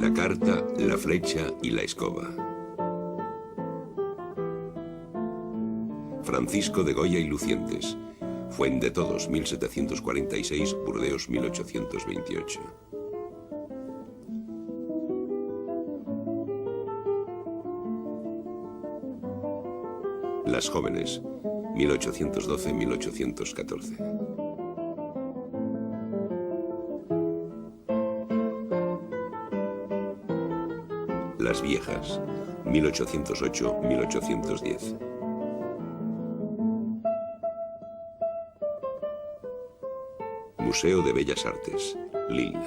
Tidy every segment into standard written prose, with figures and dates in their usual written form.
la carta, la flecha y la escoba. Francisco de Goya y Lucientes, Fuendetodos, 1746, Burdeos, 1828. Las jóvenes, 1812-1814. Las viejas, 1808-1810. Museo de Bellas Artes, Lille.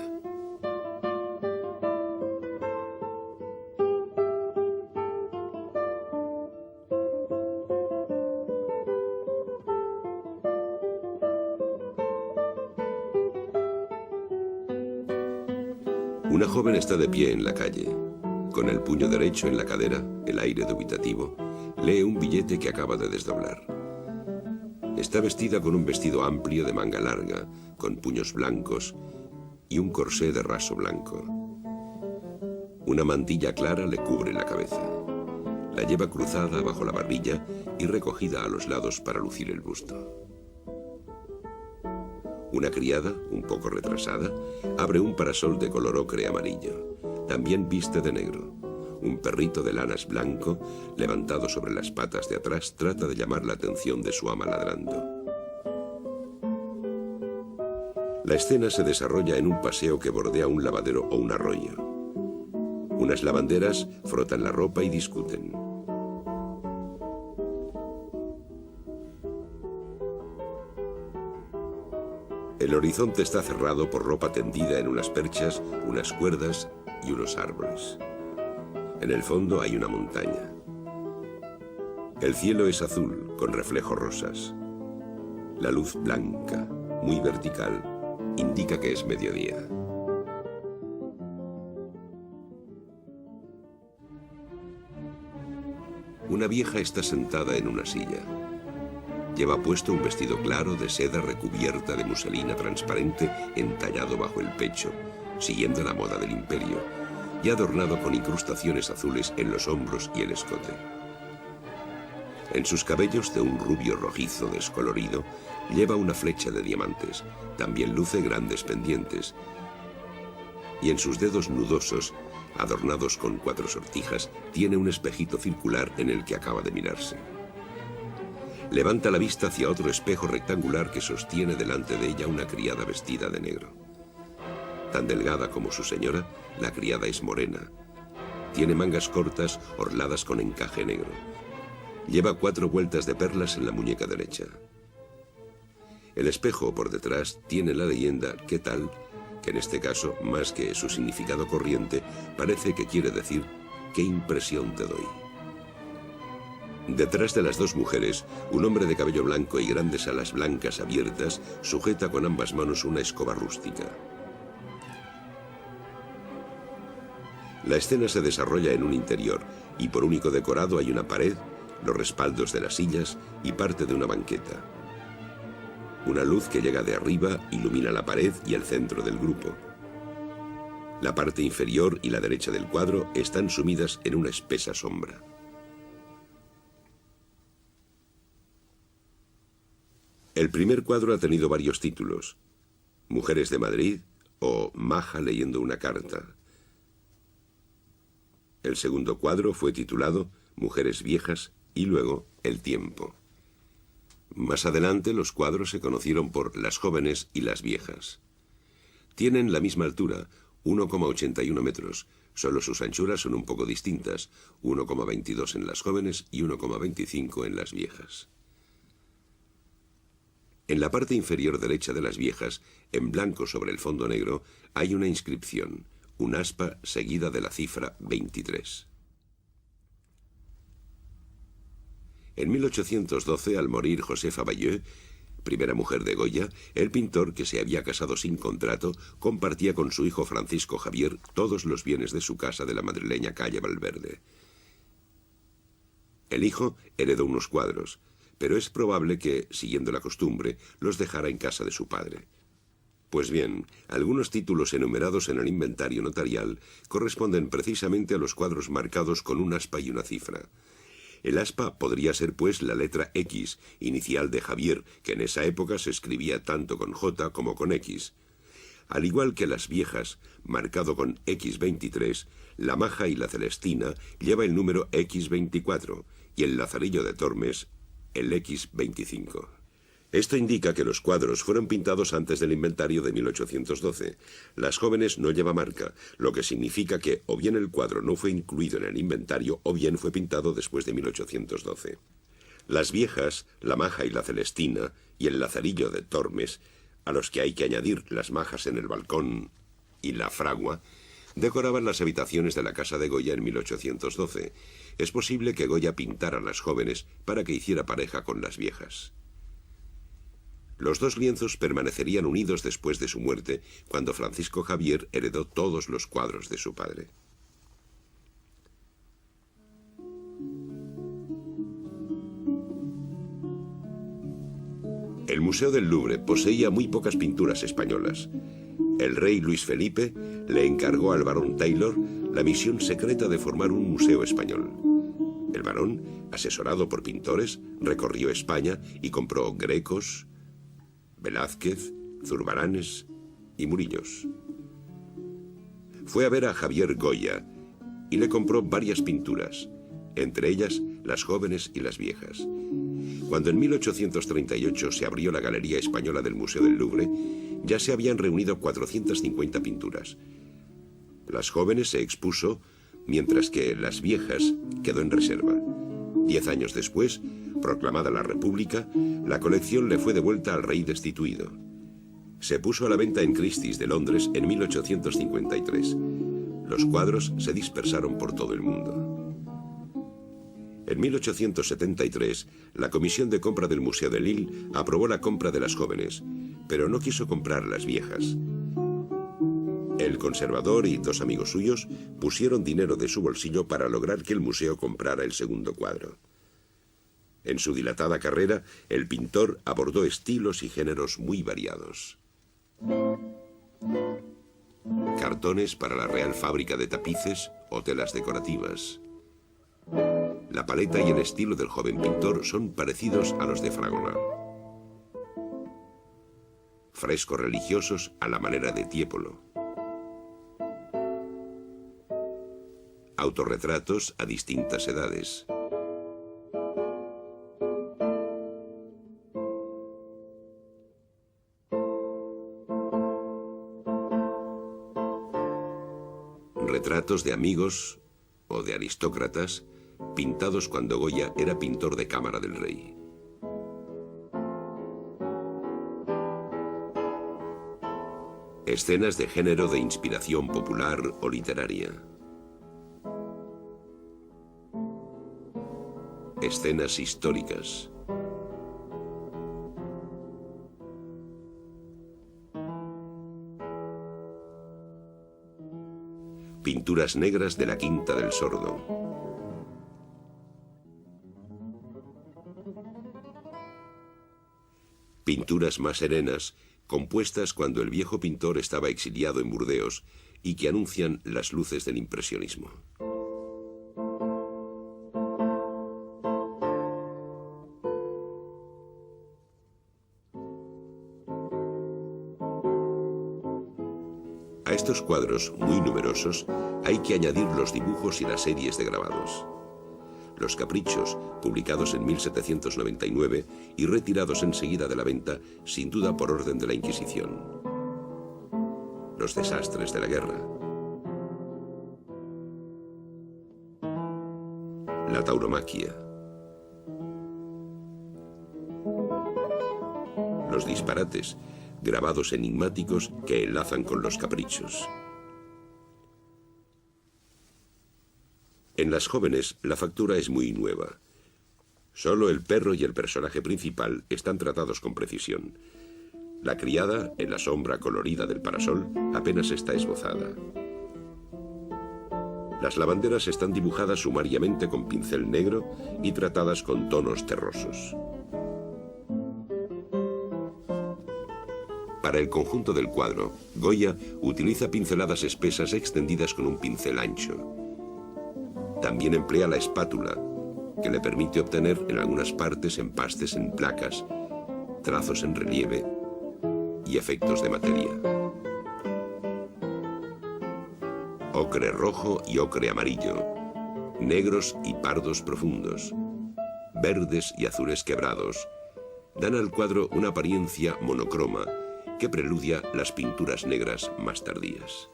Una joven está de pie en la calle. Con el puño derecho en la cadera, el aire dubitativo, lee un billete que acaba de desdoblar. Está vestida con un vestido amplio de manga larga, con puños blancos y un corsé de raso blanco. Una mantilla clara le cubre la cabeza. La lleva cruzada bajo la barbilla y recogida a los lados para lucir el busto. Una criada, un poco retrasada, abre un parasol de color ocre amarillo. También viste de negro. Un perrito de lanas blanco, levantado sobre las patas de atrás, trata de llamar la atención de su ama ladrando. La escena se desarrolla en un paseo que bordea un lavadero o un arroyo. Unas lavanderas frotan la ropa y discuten. El horizonte está cerrado por ropa tendida en unas perchas, unas cuerdas y unos árboles. En el fondo hay una montaña. El cielo es azul, con reflejos rosas. La luz blanca, muy vertical, indica que es mediodía. Una vieja está sentada en una silla. Lleva puesto un vestido claro de seda recubierta de muselina transparente entallado bajo el pecho, siguiendo la moda del imperio, y adornado con incrustaciones azules en los hombros y el escote. En sus cabellos, de un rubio rojizo descolorido, lleva una flecha de diamantes. También luce grandes pendientes. Y en sus dedos nudosos, adornados con 4 sortijas, tiene un espejito circular en el que acaba de mirarse. Levanta la vista hacia otro espejo rectangular que sostiene delante de ella una criada vestida de negro. Tan delgada como su señora, la criada es morena. Tiene mangas cortas orladas con encaje negro. Lleva 4 vueltas de perlas en la muñeca derecha. El espejo por detrás tiene la leyenda «¿Qué tal?», que en este caso, más que su significado corriente, parece que quiere decir «¿Qué impresión te doy?». Detrás de las 2 mujeres, un hombre de cabello blanco y grandes alas blancas abiertas sujeta con ambas manos una escoba rústica. La escena se desarrolla en un interior y por único decorado hay una pared, los respaldos de las sillas y parte de una banqueta. Una luz que llega de arriba ilumina la pared y el centro del grupo. La parte inferior y la derecha del cuadro están sumidas en una espesa sombra. El primer cuadro ha tenido varios títulos: Mujeres de Madrid o Maja leyendo una carta. El segundo cuadro fue titulado Mujeres viejas y luego El tiempo. Más adelante los cuadros se conocieron por Las jóvenes y Las viejas. Tienen la misma altura, 1,81 metros, solo sus anchuras son un poco distintas, 1,22 en las jóvenes y 1,25 en las viejas. En la parte inferior derecha de las viejas, en blanco sobre el fondo negro, hay una inscripción, un aspa seguida de la cifra 23. En 1812, al morir Josefa Bayeux, primera mujer de Goya, el pintor, que se había casado sin contrato, compartía con su hijo Francisco Javier todos los bienes de su casa de la madrileña calle Valverde. El hijo heredó unos cuadros, pero es probable que, siguiendo la costumbre, los dejara en casa de su padre. Pues bien, algunos títulos enumerados en el inventario notarial corresponden precisamente a los cuadros marcados con un aspa y una cifra. El aspa podría ser, pues, la letra X, inicial de Javier, que en esa época se escribía tanto con J como con X. Al igual que las viejas, marcado con X23, la Maja y la Celestina lleva el número X24 y el Lazarillo de Tormes el X25. Esto indica que los cuadros fueron pintados antes del inventario de 1812. Las jóvenes no lleva marca, lo que significa que o bien el cuadro no fue incluido en el inventario o bien fue pintado después de 1812. Las viejas, la Maja y la Celestina, y el Lazarillo de Tormes, a los que hay que añadir las majas en el balcón y la fragua, decoraban las habitaciones de la casa de Goya en 1812. Es posible que Goya pintara a las jóvenes para que hiciera pareja con las viejas. Los dos lienzos permanecerían unidos después de su muerte, cuando Francisco Javier heredó todos los cuadros de su padre. El Museo del Louvre poseía muy pocas pinturas españolas. El rey Luis Felipe le encargó al barón Taylor la misión secreta de formar un museo español. El barón, asesorado por pintores, recorrió España y compró Grecos, Velázquez, Zurbaranes y Murillos. Fue a ver a Javier Goya y le compró varias pinturas, entre ellas las jóvenes y las viejas. Cuando en 1838 se abrió la Galería Española del Museo del Louvre, ya se habían reunido 450 pinturas. Las jóvenes se expuso, mientras que las viejas quedó en reserva. 10 años después, proclamada la República, la colección le fue devuelta al rey destituido. Se puso a la venta en Christie's de Londres en 1853. Los cuadros se dispersaron por todo el mundo. En 1873, la Comisión de Compra del Museo de Lille aprobó la compra de las jóvenes, pero no quiso comprar las viejas. El conservador y 2 amigos suyos pusieron dinero de su bolsillo para lograr que el museo comprara el segundo cuadro. En su dilatada carrera, el pintor abordó estilos y géneros muy variados. Cartones para la Real Fábrica de Tapices o telas decorativas. La paleta y el estilo del joven pintor son parecidos a los de Fragonard. Frescos religiosos a la manera de Tiepolo. Autorretratos a distintas edades. Retratos de amigos o de aristócratas, pintados cuando Goya era pintor de cámara del rey. Escenas de género de inspiración popular o literaria. Escenas históricas. Pinturas negras de la Quinta del Sordo. Pinturas más serenas, compuestas cuando el viejo pintor estaba exiliado en Burdeos y que anuncian las luces del impresionismo. A estos cuadros muy numerosos hay que añadir los dibujos y las series de grabados. Los Caprichos, publicados en 1799 y retirados enseguida de la venta, sin duda por orden de la Inquisición. Los desastres de la guerra. La tauromaquia. Los disparates, grabados enigmáticos que enlazan con los caprichos. En las jóvenes, la factura es muy nueva. Solo el perro y el personaje principal están tratados con precisión. La criada, en la sombra colorida del parasol, apenas está esbozada. Las lavanderas están dibujadas sumariamente con pincel negro y tratadas con tonos terrosos. Para el conjunto del cuadro, Goya utiliza pinceladas espesas extendidas con un pincel ancho. También emplea la espátula, que le permite obtener en algunas partes empastes en placas, trazos en relieve y efectos de materia. Ocre rojo y ocre amarillo, negros y pardos profundos, verdes y azules quebrados, dan al cuadro una apariencia monocroma que preludia las pinturas negras más tardías.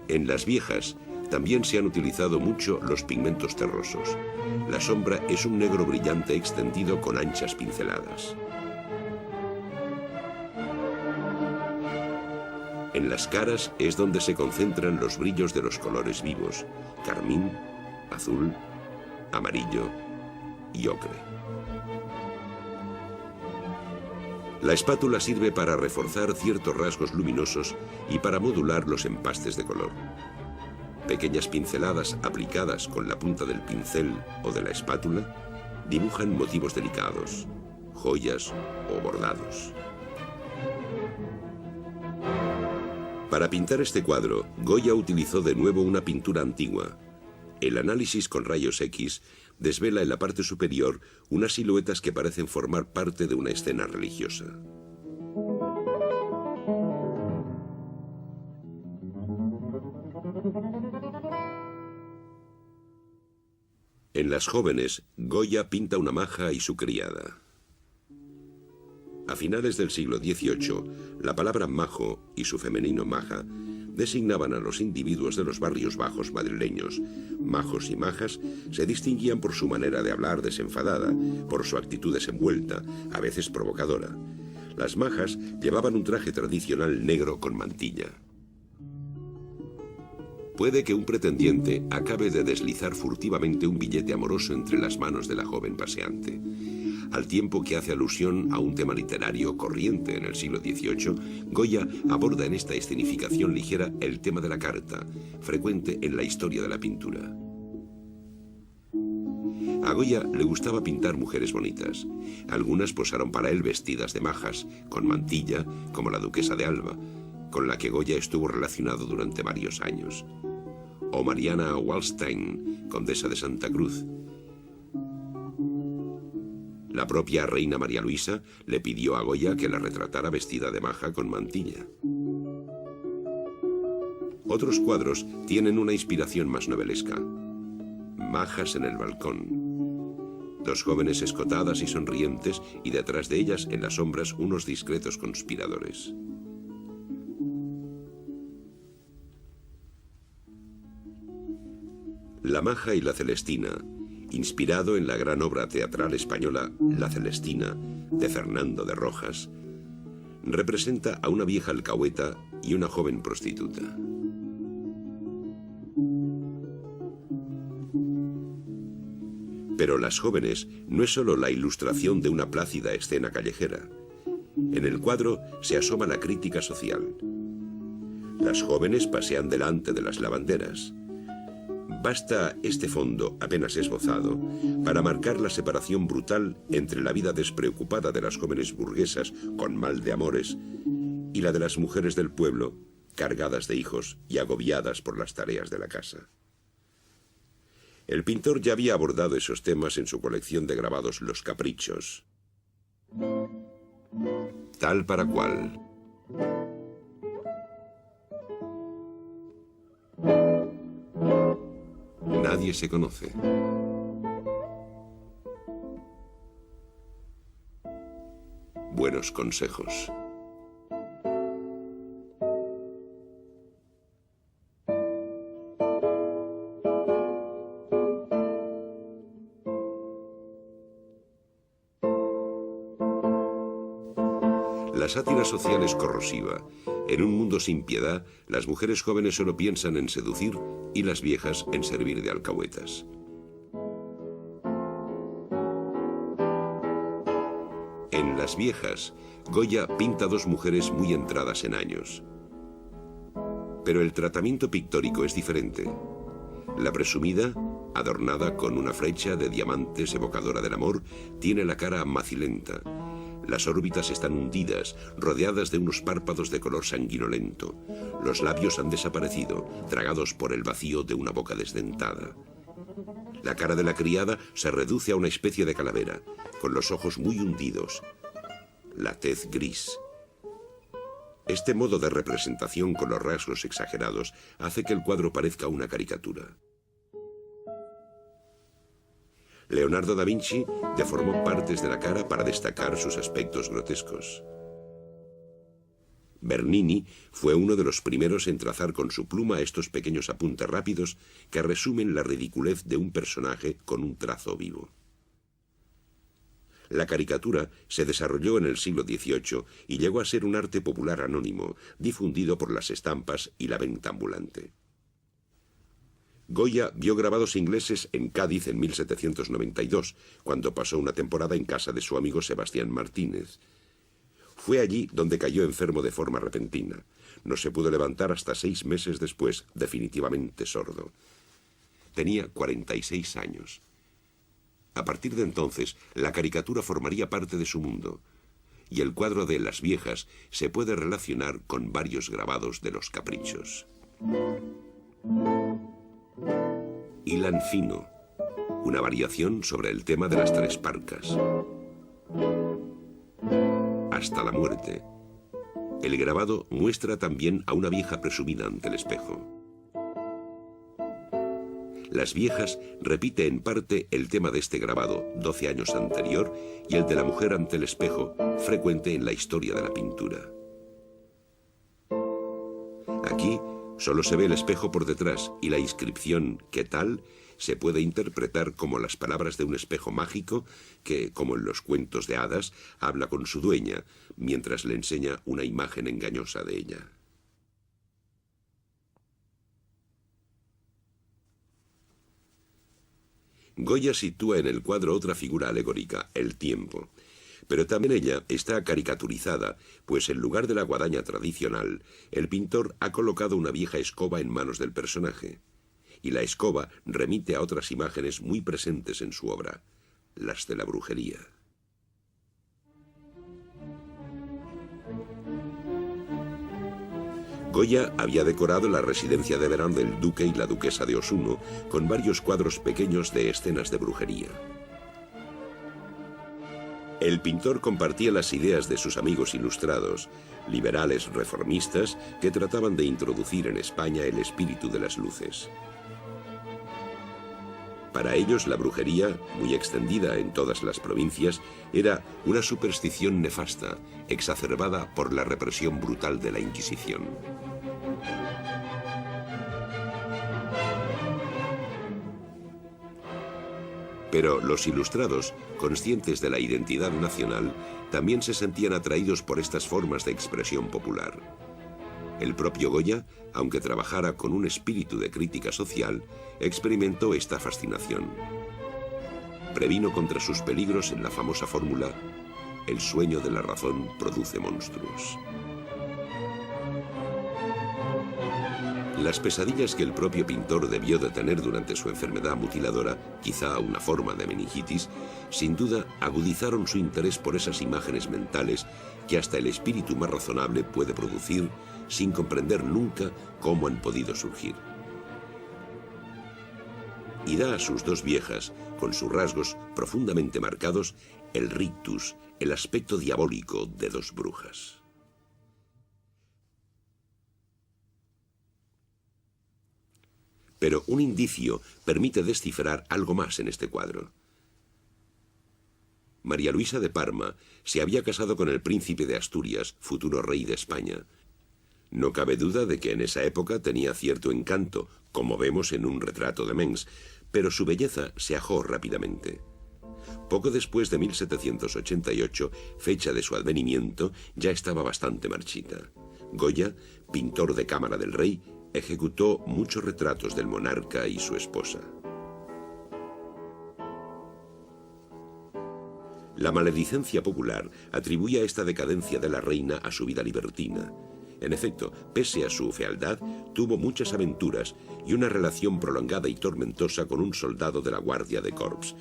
En Las Viejas también se han utilizado mucho los pigmentos terrosos. La sombra es un negro brillante extendido con anchas pinceladas. En las caras es donde se concentran los brillos de los colores vivos: carmín, azul, amarillo y ocre. La espátula sirve para reforzar ciertos rasgos luminosos y para modular los empastes de color. Pequeñas pinceladas aplicadas con la punta del pincel o de la espátula dibujan motivos delicados, joyas o bordados. Para pintar este cuadro, Goya utilizó de nuevo una pintura antigua. El análisis con rayos X desvela en la parte superior unas siluetas que parecen formar parte de una escena religiosa. En Las Jóvenes, Goya pinta una maja y su criada. A finales del siglo XVIII, la palabra majo y su femenino maja designaban a los individuos de los barrios bajos madrileños. Majos y majas se distinguían por su manera de hablar desenfadada, por su actitud desenvuelta, a veces provocadora. Las majas llevaban un traje tradicional negro con mantilla. Puede que un pretendiente acabe de deslizar furtivamente un billete amoroso entre las manos de la joven paseante. Al tiempo que hace alusión a un tema literario corriente en el siglo XVIII, Goya aborda en esta escenificación ligera el tema de la carta, frecuente en la historia de la pintura. A Goya le gustaba pintar mujeres bonitas. Algunas posaron para él vestidas de majas, con mantilla, como la duquesa de Alba, con la que Goya estuvo relacionado durante varios años. O Mariana Wallstein, condesa de Santa Cruz. La propia reina María Luisa le pidió a Goya que la retratara vestida de maja con mantilla. Otros cuadros tienen una inspiración más novelesca. Majas en el balcón. Dos jóvenes escotadas y sonrientes, y detrás de ellas, en las sombras, unos discretos conspiradores. La Maja y la Celestina, inspirado en la gran obra teatral española La Celestina, de Fernando de Rojas, representa a una vieja alcahueta y una joven prostituta. Pero Las Jóvenes no es solo la ilustración de una plácida escena callejera. En el cuadro se asoma la crítica social. Las jóvenes pasean delante de las lavanderas. Basta este fondo, apenas esbozado, para marcar la separación brutal entre la vida despreocupada de las jóvenes burguesas con mal de amores y la de las mujeres del pueblo, cargadas de hijos y agobiadas por las tareas de la casa. El pintor ya había abordado esos temas en su colección de grabados Los Caprichos. Tal para cual. Nadie se conoce. Buenos consejos. La sátira social es corrosiva. En un mundo sin piedad, las mujeres jóvenes solo piensan en seducir y las viejas en servir de alcahuetas. En Las Viejas, Goya pinta dos mujeres muy entradas en años. Pero el tratamiento pictórico es diferente. La presumida adornada con una flecha de diamantes evocadora del amor, tiene la cara macilenta. Las órbitas están hundidas, rodeadas de unos párpados de color sanguinolento. Los labios han desaparecido, tragados por el vacío de una boca desdentada. La cara de la criada se reduce a una especie de calavera, con los ojos muy hundidos, la tez gris. Este modo de representación con los rasgos exagerados hace que el cuadro parezca una caricatura. Leonardo da Vinci deformó partes de la cara para destacar sus aspectos grotescos. Bernini fue uno de los primeros en trazar con su pluma estos pequeños apuntes rápidos que resumen la ridiculez de un personaje con un trazo vivo. La caricatura se desarrolló en el siglo XVIII y llegó a ser un arte popular anónimo, difundido por las estampas y la venta ambulante. Goya vio grabados ingleses en Cádiz en 1792, cuando pasó una temporada en casa de su amigo Sebastián Martínez. Fue allí donde cayó enfermo de forma repentina. No se pudo levantar hasta 6 meses después, definitivamente sordo. Tenía 46 años. A partir de entonces, la caricatura formaría parte de su mundo, y el cuadro de Las Viejas se puede relacionar con varios grabados de los caprichos. Hilan fino, una variación sobre el tema de las 3 parcas. Hasta la muerte. El grabado muestra también a una vieja presumida ante el espejo. Las Viejas repite en parte el tema de este grabado 12 años anterior y el de la mujer ante el espejo, frecuente en la historia de la pintura. Aquí solo se ve el espejo por detrás y la inscripción «¿Qué tal?» se puede interpretar como las palabras de un espejo mágico que, como en los cuentos de hadas, habla con su dueña, mientras le enseña una imagen engañosa de ella. Goya sitúa en el cuadro otra figura alegórica, el tiempo. Pero también ella está caricaturizada, pues en lugar de la guadaña tradicional, el pintor ha colocado una vieja escoba en manos del personaje. Y la escoba remite a otras imágenes muy presentes en su obra, las de la brujería. Goya había decorado la residencia de verano del duque y la duquesa de Osuno con varios cuadros pequeños de escenas de brujería. El pintor compartía las ideas de sus amigos ilustrados, liberales reformistas, que trataban de introducir en España el espíritu de las luces. Para ellos la brujería, muy extendida en todas las provincias, era una superstición nefasta, exacerbada por la represión brutal de la Inquisición. Pero los ilustrados, conscientes de la identidad nacional, también se sentían atraídos por estas formas de expresión popular. El propio Goya, aunque trabajara con un espíritu de crítica social, experimentó esta fascinación. Previno contra sus peligros en la famosa fórmula: el sueño de la razón produce monstruos. Las pesadillas que el propio pintor debió de tener durante su enfermedad mutiladora, quizá una forma de meningitis, sin duda agudizaron su interés por esas imágenes mentales que hasta el espíritu más razonable puede producir sin comprender nunca cómo han podido surgir. Y da a sus 2 viejas, con sus rasgos profundamente marcados, el rictus, el aspecto diabólico de 2 brujas. Pero un indicio permite descifrar algo más en este cuadro. María Luisa de Parma se había casado con el príncipe de Asturias, futuro rey de España. No cabe duda de que en esa época tenía cierto encanto, como vemos en un retrato de Mengs, pero su belleza se ajó rápidamente. Poco después de 1788, fecha de su advenimiento, ya estaba bastante marchita. Goya, pintor de cámara del rey, ejecutó muchos retratos del monarca y su esposa. La maledicencia popular atribuye a esta decadencia de la reina a su vida libertina. En efecto, pese a su fealdad, tuvo muchas aventuras y una relación prolongada y tormentosa con un soldado de la Guardia de Corps,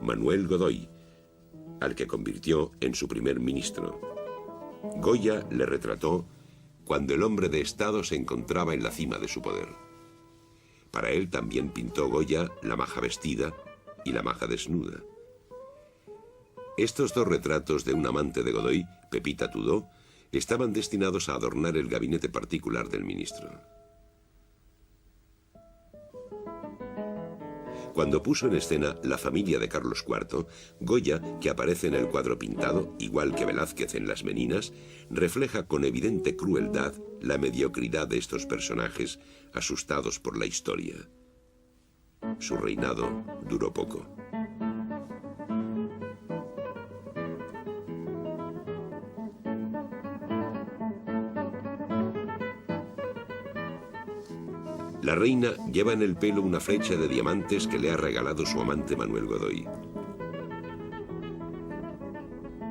Manuel Godoy, al que convirtió en su primer ministro. Goya le retrató cuando el hombre de Estado se encontraba en la cima de su poder. Para él también pintó Goya la maja vestida y la maja desnuda. Estos dos retratos de un amante de Godoy, Pepita Tudó, estaban destinados a adornar el gabinete particular del ministro. Cuando puso en escena La familia de Carlos IV, Goya, que aparece en el cuadro pintado, igual que Velázquez en Las Meninas, refleja con evidente crueldad la mediocridad de estos personajes asustados por la historia. Su reinado duró poco. La reina lleva en el pelo una flecha de diamantes que le ha regalado su amante Manuel Godoy.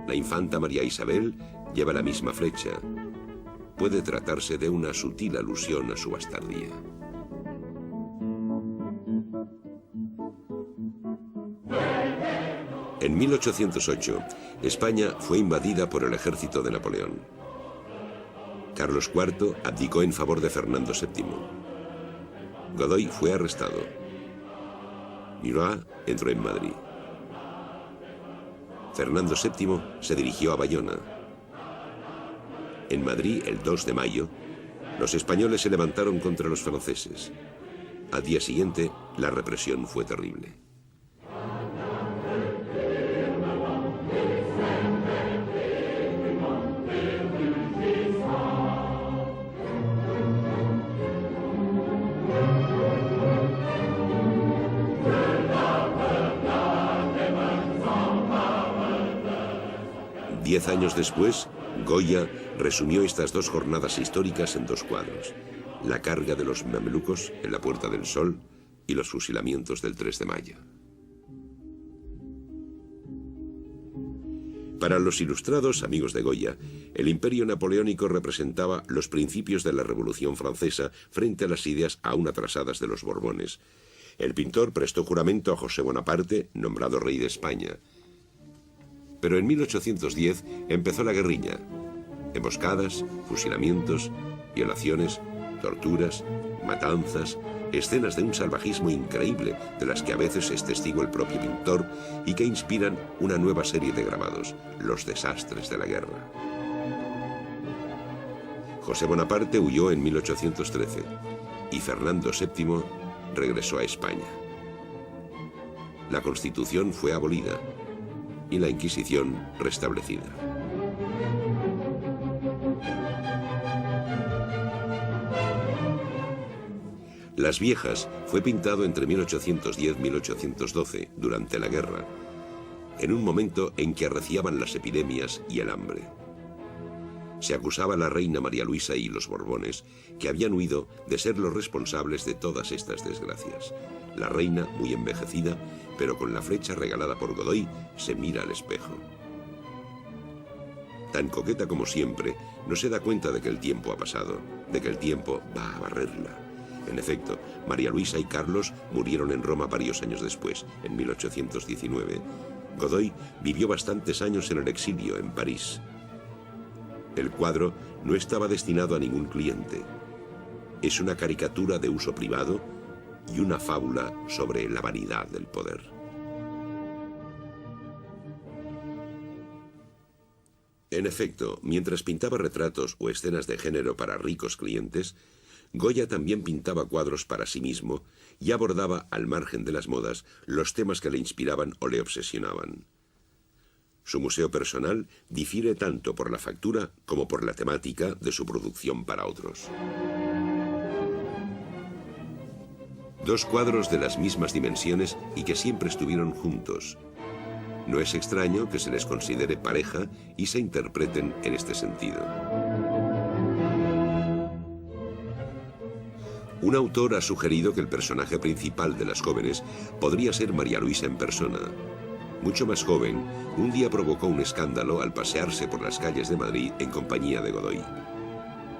La infanta María Isabel lleva la misma flecha. Puede tratarse de una sutil alusión a su bastardía. En 1808, España fue invadida por el ejército de Napoleón. Carlos IV abdicó en favor de Fernando VII. Godoy fue arrestado. Murat entró en Madrid. Fernando VII se dirigió a Bayona. En Madrid, el 2 de mayo, los españoles se levantaron contra los franceses. Al día siguiente, la represión fue terrible. Diez años después, Goya resumió estas dos jornadas históricas en dos cuadros: la carga de los mamelucos en la Puerta del Sol y los fusilamientos del 3 de mayo. Para los ilustrados amigos de Goya, el imperio napoleónico representaba los principios de la Revolución Francesa frente a las ideas aún atrasadas de los Borbones. El pintor prestó juramento a José Bonaparte, nombrado rey de España. Pero en 1810 empezó la guerrilla. Emboscadas, fusilamientos, violaciones, torturas, matanzas, escenas de un salvajismo increíble de las que a veces es testigo el propio pintor y que inspiran una nueva serie de grabados, Los desastres de la guerra. José Bonaparte huyó en 1813 y Fernando VII regresó a España. La Constitución fue abolida y la Inquisición restablecida. Las Viejas fue pintado entre 1810 y 1812, durante la guerra, en un momento en que arreciaban las epidemias y el hambre. Se acusaba a la reina María Luisa y los Borbones, que habían huido, de ser los responsables de todas estas desgracias. La reina, muy envejecida, pero con la flecha regalada por Godoy, se mira al espejo. Tan coqueta como siempre, no se da cuenta de que el tiempo ha pasado, de que el tiempo va a barrerla. En efecto, María Luisa y Carlos murieron en Roma varios años después, en 1819. Godoy vivió bastantes años en el exilio, en París. El cuadro no estaba destinado a ningún cliente. Es una caricatura de uso privado y una fábula sobre la vanidad del poder. En efecto, mientras pintaba retratos o escenas de género para ricos clientes, Goya también pintaba cuadros para sí mismo y abordaba, al margen de las modas, los temas que le inspiraban o le obsesionaban. Su museo personal difiere tanto por la factura como por la temática de su producción para otros. Dos cuadros de las mismas dimensiones y que siempre estuvieron juntos. No es extraño que se les considere pareja y se interpreten en este sentido. Un autor ha sugerido que el personaje principal de Las Jóvenes podría ser María Luisa en persona. Mucho más joven, un día provocó un escándalo al pasearse por las calles de Madrid en compañía de Godoy.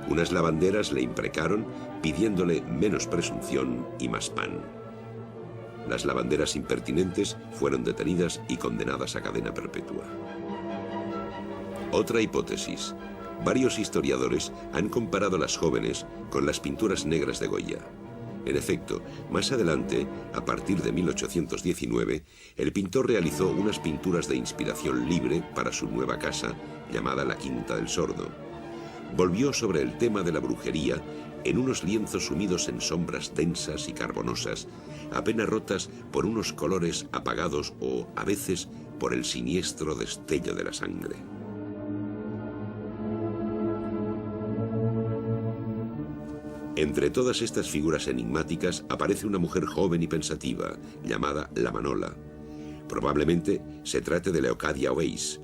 Unas lavanderas le imprecaron pidiéndole menos presunción y más pan. Las lavanderas impertinentes fueron detenidas y condenadas a cadena perpetua. Otra hipótesis. Varios historiadores han comparado las jóvenes con las pinturas negras de Goya. En efecto, más adelante, a partir de 1819, el pintor realizó unas pinturas de inspiración libre para su nueva casa, llamada la Quinta del Sordo. Volvió sobre el tema de la brujería en unos lienzos sumidos en sombras densas y carbonosas, apenas rotas por unos colores apagados o, a veces, por el siniestro destello de la sangre. Entre todas estas figuras enigmáticas aparece una mujer joven y pensativa, llamada La Manola. Probablemente se trate de Leocadia Weiss.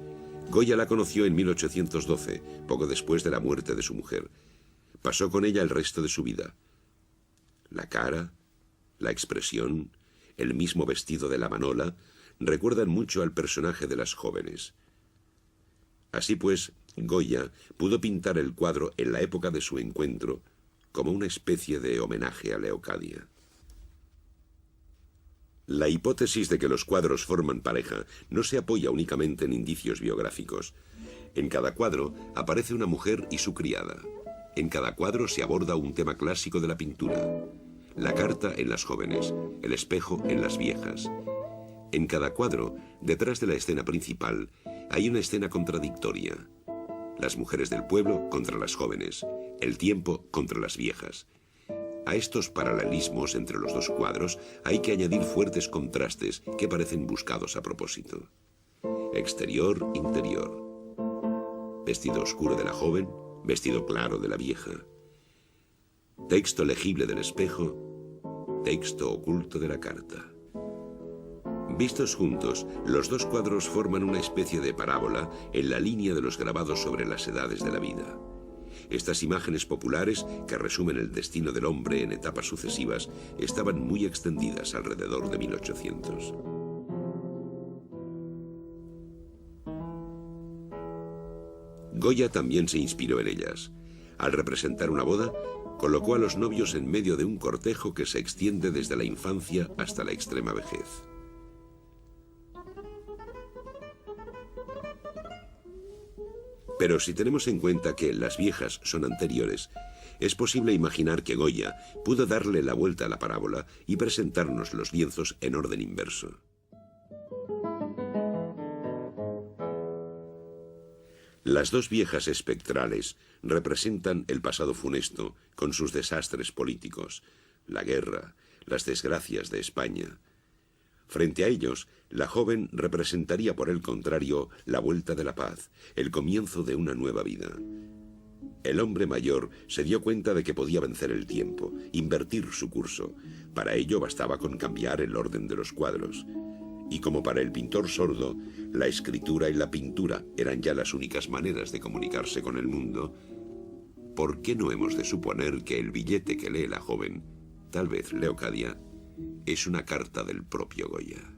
Goya la conoció en 1812, poco después de la muerte de su mujer. Pasó con ella el resto de su vida. La cara, la expresión, el mismo vestido de La Manola recuerdan mucho al personaje de las jóvenes. Así pues, Goya pudo pintar el cuadro en la época de su encuentro como una especie de homenaje a Leocadia. La hipótesis de que los cuadros forman pareja no se apoya únicamente en indicios biográficos. En cada cuadro aparece una mujer y su criada. En cada cuadro se aborda un tema clásico de la pintura. La carta en las jóvenes, el espejo en las viejas. En cada cuadro, detrás de la escena principal, hay una escena contradictoria. Las mujeres del pueblo contra las jóvenes, el tiempo contra las viejas. A estos paralelismos entre los dos cuadros hay que añadir fuertes contrastes que parecen buscados a propósito. Exterior, interior. Vestido oscuro de la joven, vestido claro de la vieja. Texto legible del espejo, texto oculto de la carta. Vistos juntos, los dos cuadros forman una especie de parábola en la línea de los grabados sobre las edades de la vida. Estas imágenes populares, que resumen el destino del hombre en etapas sucesivas, estaban muy extendidas alrededor de 1800. Goya también se inspiró en ellas. Al representar una boda, colocó a los novios en medio de un cortejo que se extiende desde la infancia hasta la extrema vejez. Pero si tenemos en cuenta que las viejas son anteriores, es posible imaginar que Goya pudo darle la vuelta a la parábola y presentarnos los lienzos en orden inverso. Las dos viejas espectrales representan el pasado funesto con sus desastres políticos, la guerra, las desgracias de España. Frente a ellos, la joven representaría por el contrario la vuelta de la paz, el comienzo de una nueva vida. El hombre mayor se dio cuenta de que podía vencer el tiempo, invertir su curso. Para ello bastaba con cambiar el orden de los cuadros. Y como para el pintor sordo, la escritura y la pintura eran ya las únicas maneras de comunicarse con el mundo, ¿por qué no hemos de suponer que el billete que lee la joven, tal vez Leocadia, es una carta del propio Goya?